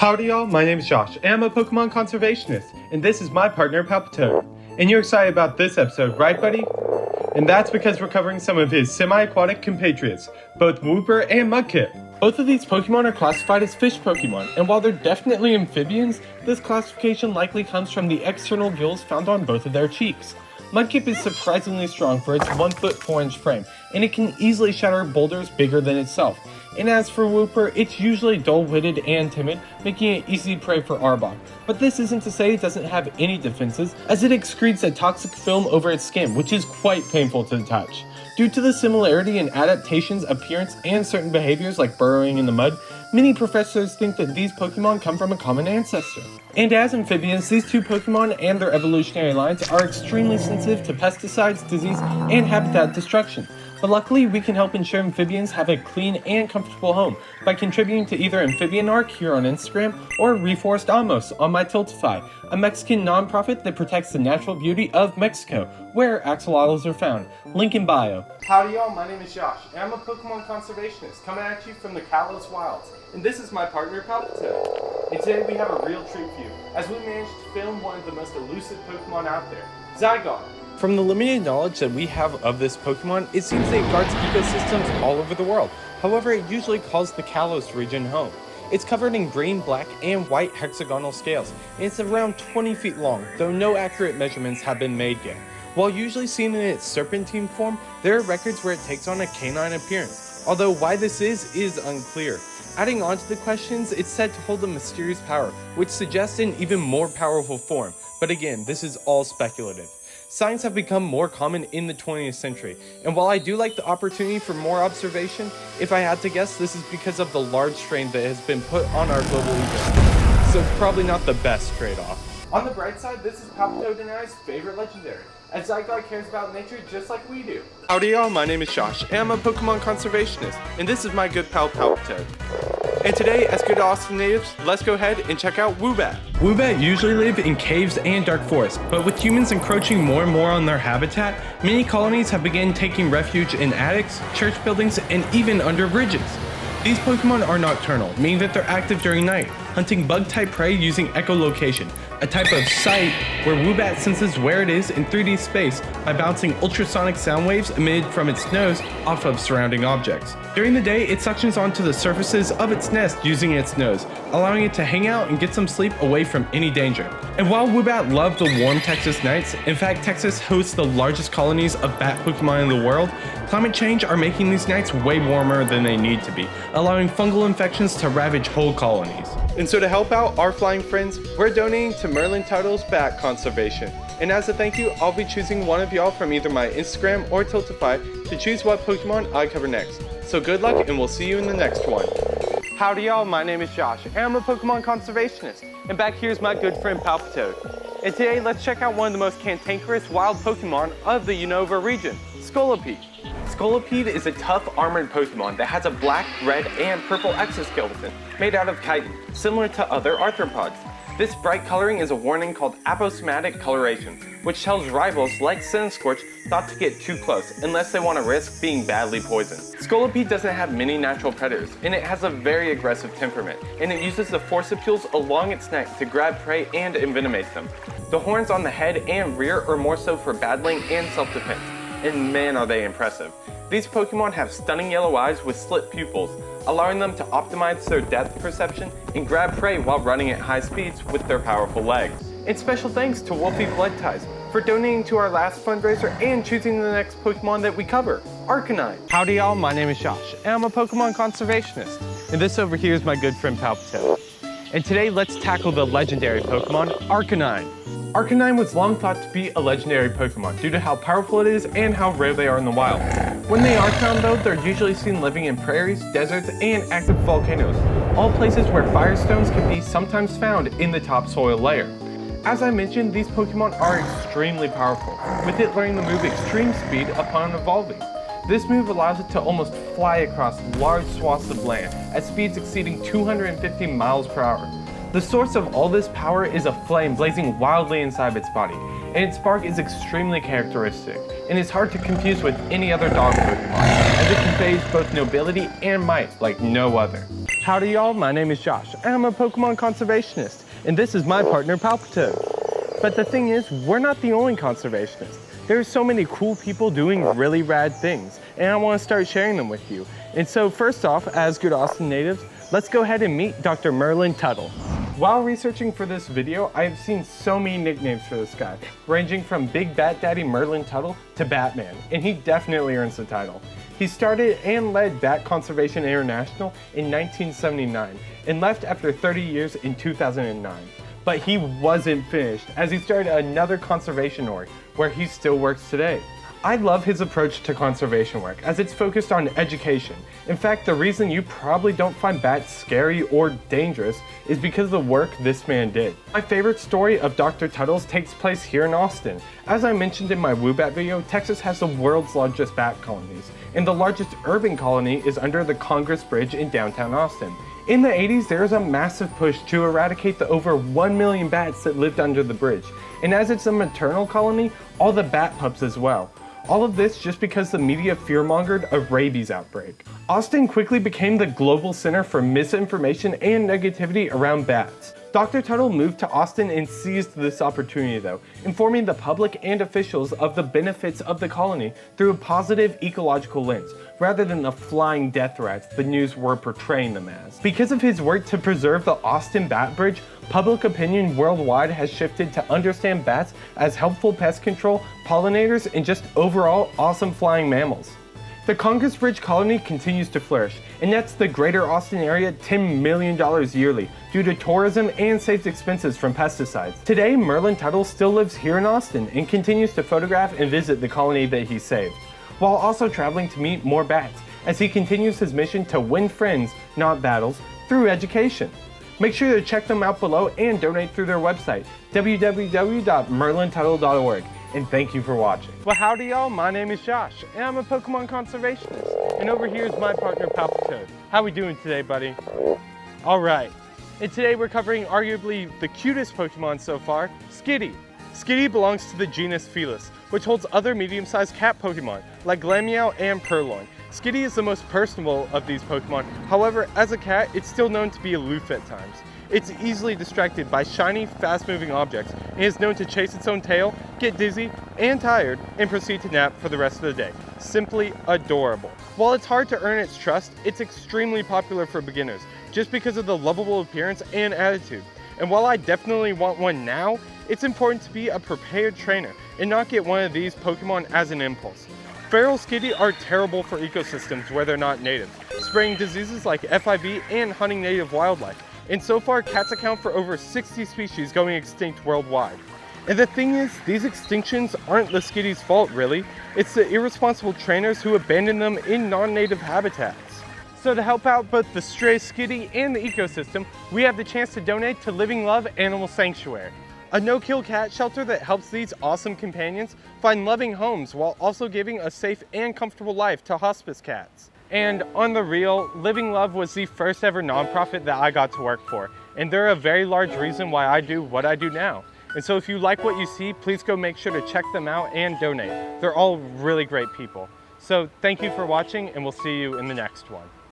Howdy y'all, my name is Josh, and I'm a Pokemon Conservationist, and this is my partner Palpitoad. And you're excited about this episode, right buddy? And that's because we're covering some of his semi-aquatic compatriots, both Wooper and Mudkip. Both of these Pokemon are classified as fish Pokemon, and while they're definitely amphibians, this classification likely comes from the external gills found on both of their cheeks. Mudkip is surprisingly strong for its 1 foot 4 inch frame, and it can easily shatter boulders bigger than itself. And as for Wooper, it's usually dull-witted and timid, making it easy prey for Arbok. But this isn't to say it doesn't have any defenses, as it excretes a toxic film over its skin, which is quite painful to the touch. Due to the similarity in adaptations, appearance, and certain behaviors like burrowing in the mud, many professors think that these Pokemon come from a common ancestor. And as amphibians, these two Pokemon and their evolutionary lines are extremely sensitive to pesticides, disease, and habitat destruction. But luckily, we can help ensure amphibians have a clean and comfortable home by contributing to either AmphibianArk here on Instagram or Reforest Amos on my Tiltify, a Mexican nonprofit that protects the natural beauty of Mexico, where axolotls are found. Link in bio. Howdy y'all, my name is Josh, and I'm a Pokemon Conservationist coming at you from the Kalos Wilds. And this is my partner Palpitoad. And today we have a real treat for you, as we managed to film one of the most elusive Pokemon out there, Zygarde. From the limited knowledge that we have of this Pokemon, it seems that it guards ecosystems all over the world. However, it usually calls the Kalos region home. It's covered in green, black, and white hexagonal scales, and it's around 20 feet long, though no accurate measurements have been made yet. While usually seen in its serpentine form, there are records where it takes on a canine appearance, although why this is unclear. Adding on to the questions, it's said to hold a mysterious power, which suggests an even more powerful form, but again, this is all speculative. Science have become more common in the 20th century, and while I do like the opportunity for more observation, if I had to guess, this is because of the large strain that has been put on our global ecosystem, so probably not the best trade-off. On the bright side, this is Palpitoad and I's favorite legendary, as Zygarde cares about nature just like we do. Howdy y'all, my name is Josh, and I'm a Pokemon Conservationist, and this is my good pal Palpitoad. And today, as good Austin natives, let's go ahead and check out Woobat. Woobat usually live in caves and dark forests, but with humans encroaching more and more on their habitat, many colonies have begun taking refuge in attics, church buildings, and even under bridges. These Pokemon are nocturnal, meaning that they're active during night, hunting bug-type prey using echolocation, a type of sight where Woobat senses where it is in 3D space by bouncing ultrasonic sound waves emitted from its nose off of surrounding objects. During the day, it suctions onto the surfaces of its nest using its nose, allowing it to hang out and get some sleep away from any danger. And while Woobat love the warm Texas nights, in fact Texas hosts the largest colonies of bat Pokemon in the world, climate change are making these nights way warmer than they need to be, allowing fungal infections to ravage whole colonies. And so to help out our flying friends, we're donating to Merlin Tuttle's bat conservation. And as a thank you, I'll be choosing one of y'all from either my Instagram or Tiltify to choose what Pokemon I cover next. So good luck, and we'll see you in the next one. Howdy y'all, my name is Josh, and I'm a Pokemon Conservationist. And back here's my good friend Palpitoad. And today, let's check out one of the most cantankerous wild Pokemon of the Unova region, Scolipede. Scolipede is a tough armored Pokemon that has a black, red, and purple exoskeleton made out of chitin, similar to other arthropods. This bright coloring is a warning called aposematic coloration, which tells rivals like Scorch not to get too close unless they want to risk being badly poisoned. Scolipede doesn't have many natural predators, and it has a very aggressive temperament, and it uses the forcipules along its neck to grab prey and envenomate them. The horns on the head and rear are more so for battling and self-defense, and man are they impressive. These Pokemon have stunning yellow eyes with slit pupils, allowing them to optimize their depth perception and grab prey while running at high speeds with their powerful legs. And special thanks to Wolfie Blood Ties for donating to our last fundraiser and choosing the next Pokemon that we cover, Arcanine. Howdy y'all, my name is Josh, and I'm a Pokemon Conservationist. And this over here is my good friend Palpitoad. And today let's tackle the legendary Pokemon, Arcanine. Arcanine was long thought to be a legendary Pokemon due to how powerful it is and how rare they are in the wild. When they are found though, they're usually seen living in prairies, deserts, and active volcanoes, all places where firestones can be sometimes found in the topsoil layer. As I mentioned, these Pokemon are extremely powerful, with it learning the move Extreme Speed upon evolving. This move allows it to almost fly across large swaths of land at speeds exceeding 250 miles per hour. The source of all this power is a flame blazing wildly inside its body, and its spark is extremely characteristic, and is hard to confuse with any other dog Pokemon, as it conveys both nobility and might like no other. Howdy y'all, my name is Josh, and I'm a Pokemon Conservationist, and this is my partner Palpitoad. But the thing is, we're not the only conservationists. There's so many cool people doing really rad things, and I want to start sharing them with you. And so first off, as good Austin natives, let's go ahead and meet Dr. Merlin Tuttle. While researching for this video, I have seen so many nicknames for this guy, ranging from Big Bat Daddy Merlin Tuttle to Batman, and he definitely earns the title. He started and led Bat Conservation International in 1979 and left after 30 years in 2009. But he wasn't finished, as he started another conservation org where he still works today. I love his approach to conservation work as it's focused on education. In fact, the reason you probably don't find bats scary or dangerous is because of the work this man did. My favorite story of Dr. Tuttle's takes place here in Austin. As I mentioned in my Woobat video, Texas has the world's largest bat colonies, and the largest urban colony is under the Congress Bridge in downtown Austin. In the 80s, there was a massive push to eradicate the over 1 million bats that lived under the bridge, and as it's a maternal colony, all the bat pups as well. All of this just because the media fearmongered a rabies outbreak. Austin quickly became the global center for misinformation and negativity around bats. Dr. Tuttle moved to Austin and seized this opportunity though, informing the public and officials of the benefits of the colony through a positive ecological lens, rather than the flying death threats the news were portraying them as. Because of his work to preserve the Austin Bat Bridge, public opinion worldwide has shifted to understand bats as helpful pest control, pollinators, and just overall awesome flying mammals. The Congress Bridge colony continues to flourish and nets the greater Austin area $10 million yearly due to tourism and saves expenses from pesticides. Today, Merlin Tuttle still lives here in Austin and continues to photograph and visit the colony that he saved, while also traveling to meet more bats as he continues his mission to win friends, not battles, through education. Make sure to check them out below and donate through their website, www.merlintuttle.org. And thank you for watching. Well, howdy y'all, my name is Josh, and I'm a Pokemon Conservationist. And over here is my partner, Palpitoad. How we doing today, buddy? All right, and today we're covering arguably the cutest Pokemon so far, Skitty. Skitty belongs to the genus Felis, which holds other medium-sized cat Pokemon, like Glameow and Purloin. Skitty is the most personable of these Pokemon, however, as a cat, it's still known to be aloof at times. It's easily distracted by shiny, fast-moving objects, and is known to chase its own tail, get dizzy and tired, and proceed to nap for the rest of the day. Simply adorable. While it's hard to earn its trust, it's extremely popular for beginners, just because of the lovable appearance and attitude. And while I definitely want one now, it's important to be a prepared trainer and not get one of these Pokemon as an impulse. Feral Skitty are terrible for ecosystems where they're not native, spreading diseases like FIV and hunting native wildlife. And so far, cats account for over 60 species going extinct worldwide. And the thing is, these extinctions aren't the Skitty's fault really, it's the irresponsible trainers who abandon them in non-native habitats. So to help out both the stray Skitty and the ecosystem, we have the chance to donate to Living Love Animal Sanctuary, a no-kill cat shelter that helps these awesome companions find loving homes while also giving a safe and comfortable life to hospice cats. And on the real, Living Love was the first ever nonprofit that I got to work for, and they're a very large reason why I do what I do now. And so if you like what you see, please go make sure to check them out and donate. They're all really great people. So thank you for watching, and we'll see you in the next one.